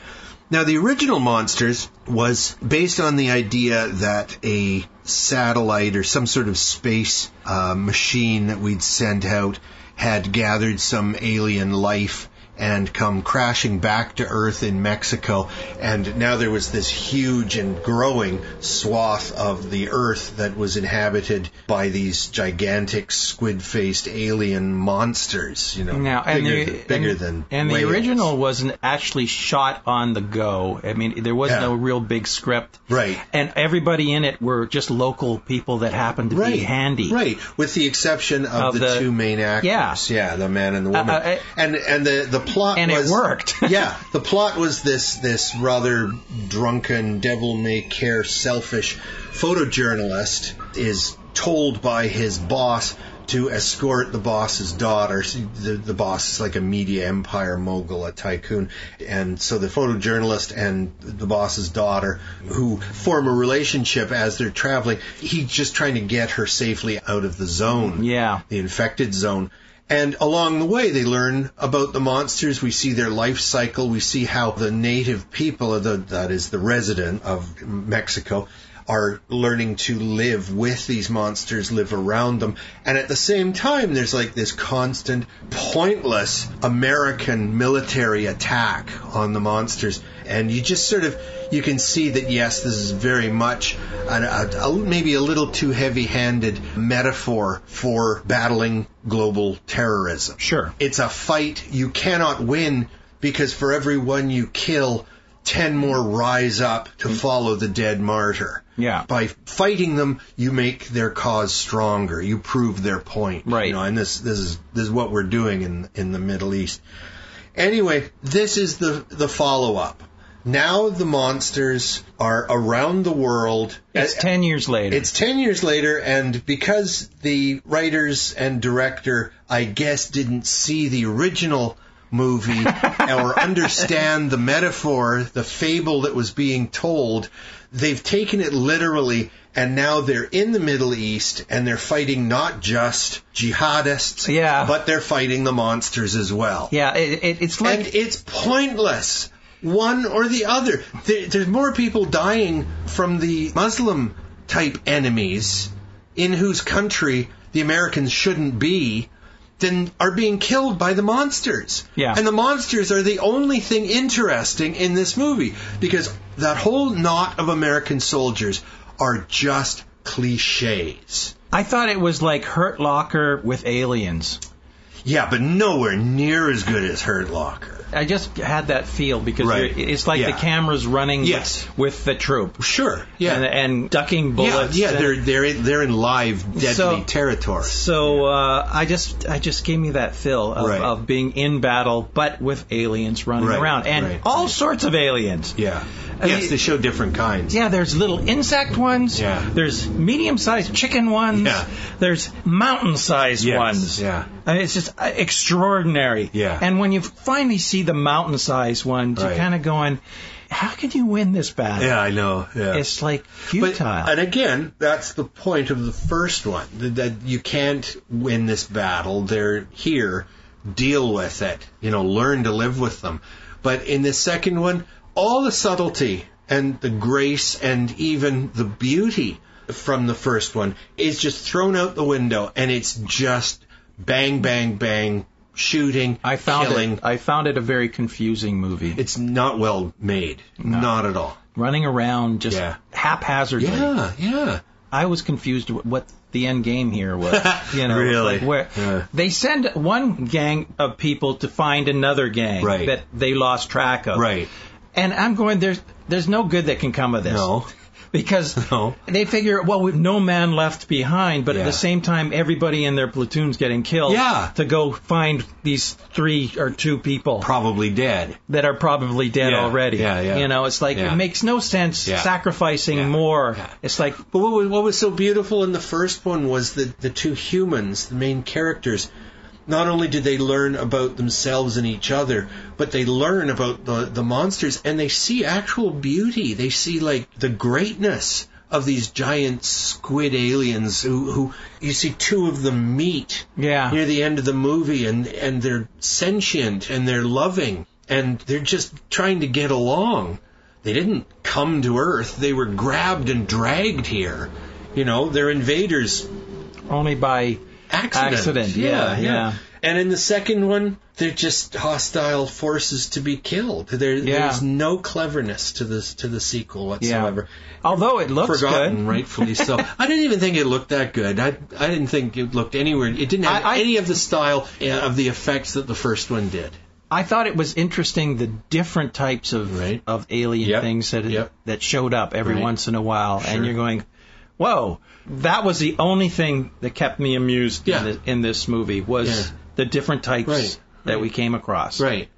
Now, the original Monsters was based on the idea that a satellite or some sort of space machine that we'd sent out had gathered some alien life and come crashing back to Earth in Mexico, and now there was this huge and growing swath of the Earth that was inhabited by these gigantic squid-faced alien monsters, now, bigger than And whales. The original wasn't actually shot on the go. I mean, there was no real big script. Right. And everybody in it were just local people that happened to be handy. Right, with the exception of the two main actors. Yeah, the man and the woman. And the plot and was... it worked. Yeah, the plot was this rather drunken, devil-may-care, selfish photojournalist is told by his boss to escort the boss's daughter. The boss is like a media empire mogul, a tycoon. And so the photojournalist and the boss's daughter, who form a relationship as they're traveling, he's just trying to get her safely out of the zone. Yeah. The infected zone. And along the way, they learn about the monsters. We see their life cycle. We see how the native people, that is the resident of Mexico, are learning to live with these monsters, live around them. And at the same time, there's like this constant, pointless American military attack on the monsters. And you just you can see that, yes, this is very much maybe a little too heavy-handed metaphor for battling global terrorism. Sure. It's a fight you cannot win because for every one you kill, 10 more rise up to follow the dead martyr. Yeah. By fighting them, you make their cause stronger. You prove their point. Right. And this is what we're doing in the Middle East. Anyway, this is the follow-up. Now the monsters are around the world. It's 10 years later. It's 10 years later, and because the writers and director, I guess, didn't see the original movie or understand the metaphor, the fable that was being told, they've taken it literally, and now they're in the Middle East, and they're fighting not just jihadists, but they're fighting the monsters as well. Yeah, it's like... And it's pointless. One or the other. There's more people dying from the Muslim-type enemies in whose country the Americans shouldn't be than are being killed by the monsters. Yeah. And the monsters are the only thing interesting in this movie because that whole knot of American soldiers are just cliches. I thought it was like Hurt Locker with aliens. Yeah, but nowhere near as good as Hurt Locker. I just had that feel because it's like the camera's running with the troop. Sure, yeah, and ducking bullets. Yeah, they're in live deadly territory. So I just gave me that feel of being in battle, but with aliens running around and all sorts of aliens. Yeah. Yes, they show different kinds. Yeah, there's little insect ones. Yeah. There's medium-sized chicken ones. Yeah. There's mountain-sized ones. Yeah. I mean, it's just extraordinary. Yeah. And when you finally see the mountain-sized ones, you're kind of going, how can you win this battle? Yeah, I know. Yeah. It's like futile. And again, that's the point of the first one, that you can't win this battle. They're here. Deal with it. Learn to live with them. But in the second one, all the subtlety and the grace and even the beauty from the first one is just thrown out the window, and it's just bang, bang, bang, shooting, killing. I found it a very confusing movie. It's not well made. No. Not at all. Running around just haphazardly. Yeah. I was confused what the end game here was. Really? They send one gang of people to find another gang that they lost track of. Right. And I'm going, there's no good that can come of this. No. Because they figure, well, we've no man left behind, but at the same time, everybody in their platoon's getting killed to go find these 3 or 2 people. Probably dead. That are probably dead already. Yeah. It's like, it makes no sense sacrificing more. Yeah. It's like... But what was so beautiful in the first one was that the 2 humans, the main characters, not only did they learn about themselves and each other, but they learn about the monsters, and they see actual beauty. They see, like, the greatness of these giant squid aliens who you see 2 of them meet near the end of the movie, and they're sentient, and they're loving, and they're just trying to get along. They didn't come to Earth. They were grabbed and dragged here. They're invaders. Only by... Accident. Yeah. And in the second one, they're just hostile forces to be killed. There's no cleverness to the sequel whatsoever. Yeah. Although it looks forgotten, good. Rightfully so. I didn't even think it looked that good. I didn't think it looked anywhere. It didn't have any of the style of the effects that the first one did. I thought it was interesting the different types of alien things that showed up every once in a while, and you're going, whoa, that was the only thing that kept me amused in this movie was the different types that we came across. Right.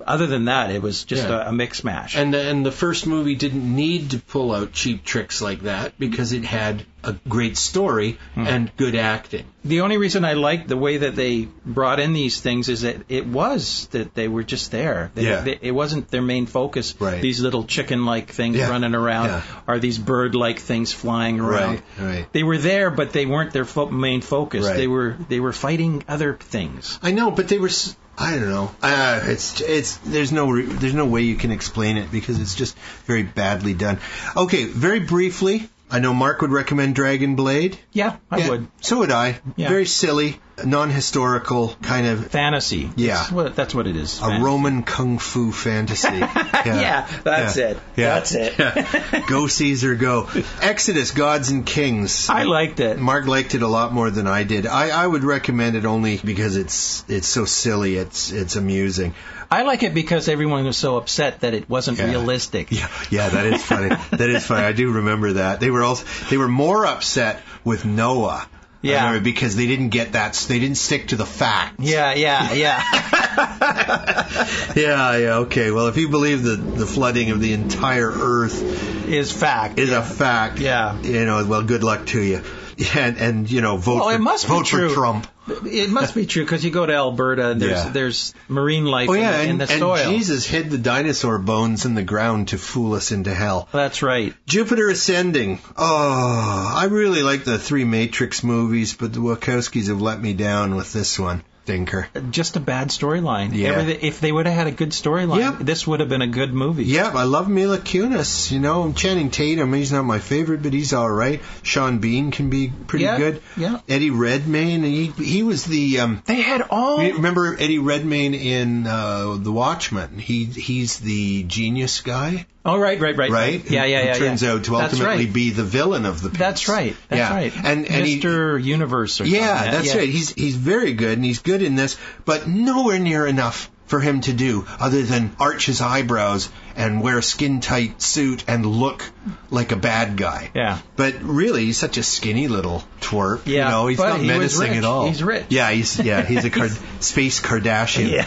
Other than that, it was just a mix mash. And the first movie didn't need to pull out cheap tricks like that because it had a great story and good acting. The only reason I liked the way that they brought in these things is that it was that they were just there. It wasn't their main focus. Right. These little chicken-like things running around or these bird-like things flying around. Right. They were there, but they weren't their main focus. Right. They were fighting other things. I know, but they were. I don't know. There's no way you can explain it because it's just very badly done. Okay, very briefly, I know Mark would recommend Dragon Blade. Yeah, I would. So would I. Yeah. Very silly, non-historical kind of fantasy. Yeah, that's what it is. A fantasy. Roman kung fu fantasy. That's it. Yeah. That's it. Go Caesar, go. Exodus, Gods and Kings. I liked it. Mark liked it a lot more than I did. I would recommend it only because it's so silly. It's amusing. I like it because everyone was so upset that it wasn't realistic. Yeah, that is funny. That is funny. I do remember that. They were more upset with Noah. Yeah. Because they didn't get that. They didn't stick to the facts. Yeah. Okay. Well, if you believe the flooding of the entire Earth is a fact. Yeah. Well, good luck to you. And vote for Trump. It must be true because you go to Alberta and there's marine life in the soil. And Jesus hid the dinosaur bones in the ground to fool us into hell. That's right. Jupiter Ascending. Oh, I really like the 3 Matrix movies, but the Wachowskis have let me down with this one. Stinker. Just a bad storyline. Yeah. If they would have had a good storyline, this would have been a good movie. Yeah, I love Mila Kunis. Channing Tatum, he's not my favorite, but he's all right. Sean Bean can be pretty good. Yeah. Eddie Redmayne, he was the... they had all... You remember Eddie Redmayne in The Watchmen? He's the genius guy. Oh, right. Yeah. Who turns out to ultimately be the villain of the piece. That's right. And Mr. Universe or something. Yeah, that's right. He's very good, and he's good in this, but nowhere near enough for him to do other than arch his eyebrows and wear a skin-tight suit and look like a bad guy. Yeah. But really, he's such a skinny little twerp. Yeah. He's not menacing at all. He's rich. Yeah, he's a space Kardashian. Yeah.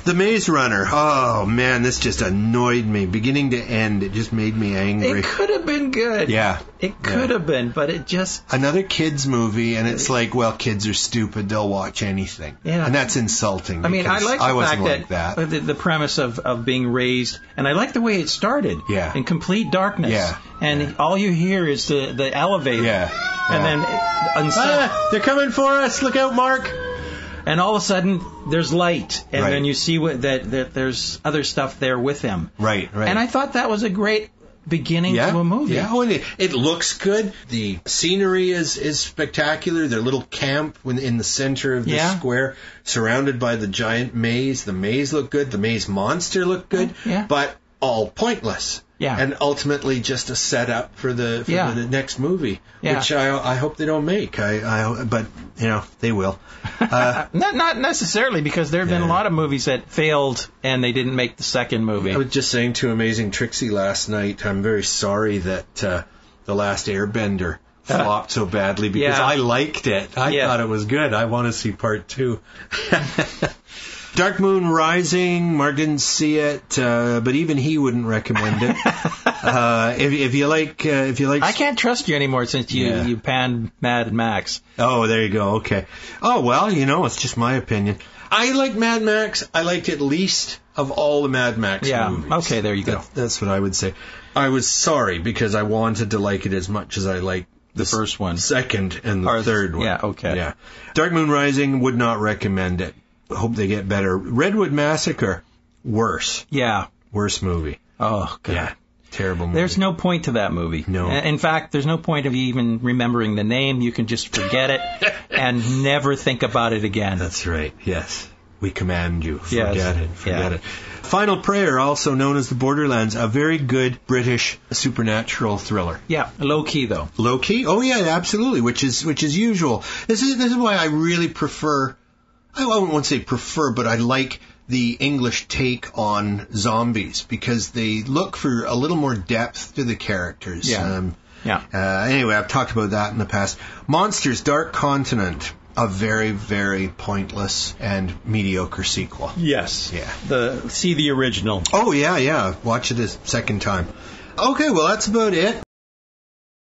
The Maze Runner. Oh, man, this just annoyed me. Beginning to end, it just made me angry. It could have been good. Yeah. It could have been, but it just... Another kids movie, and it's like, well, kids are stupid. They'll watch anything. Yeah. And that's insulting. I mean, I like the fact that. The premise of being raised, and I like the way it started. Yeah. In complete darkness. Yeah. And all you hear is the elevator. Yeah. And then... they're coming for us. Look out, Mark. And all of a sudden, there's light. And right. then you see that there's other stuff there with him. Right. And I thought that was a great beginning to a movie. Yeah, it looks good. The scenery is spectacular. Their little camp in the center of the square, surrounded by the giant maze. The maze looked good. The maze monster looked good. Yeah. But all pointless. Yeah. And ultimately just a setup for the next movie, which I hope they don't make. But they will. Not necessarily, because there have been a lot of movies that failed and they didn't make the second movie. I was just saying to Amazing Trixie last night, I'm very sorry that The Last Airbender flopped so badly, because I liked it. I thought it was good. I want to see part 2. Dark Moon Rising, Mark didn't see it, but even he wouldn't recommend it. If you like, I can't trust you anymore since you panned Mad Max. Oh, there you go. Okay. Oh well, it's just my opinion. I like Mad Max. I liked it least of all the Mad Max movies. Okay, there you go. That's what I would say. I was sorry because I wanted to like it as much as I liked the first one, second, and the third one. Yeah. Okay. Yeah. Dark Moon Rising, would not recommend it. Hope they get better. Redwood Massacre, worse. Yeah. Worse movie. Oh, God. Yeah. Terrible movie. There's no point to that movie. No. In fact, there's no point of even remembering the name. You can just forget it and never think about it again. That's right. Yes. We command you. Forget it. Forget it. Final Prayer, also known as The Borderlands, a very good British supernatural thriller. Yeah, low key though. Low key? Oh yeah, absolutely. Which is usual. This is why I really prefer. I won't say prefer, but I like the English take on zombies, because they look for a little more depth to the characters. Yeah. Anyway, I've talked about that in the past. Monsters, Dark Continent, a very, very pointless and mediocre sequel. Yes. Yeah. See the original. Oh, yeah. Watch it a second time. Okay, well, that's about it.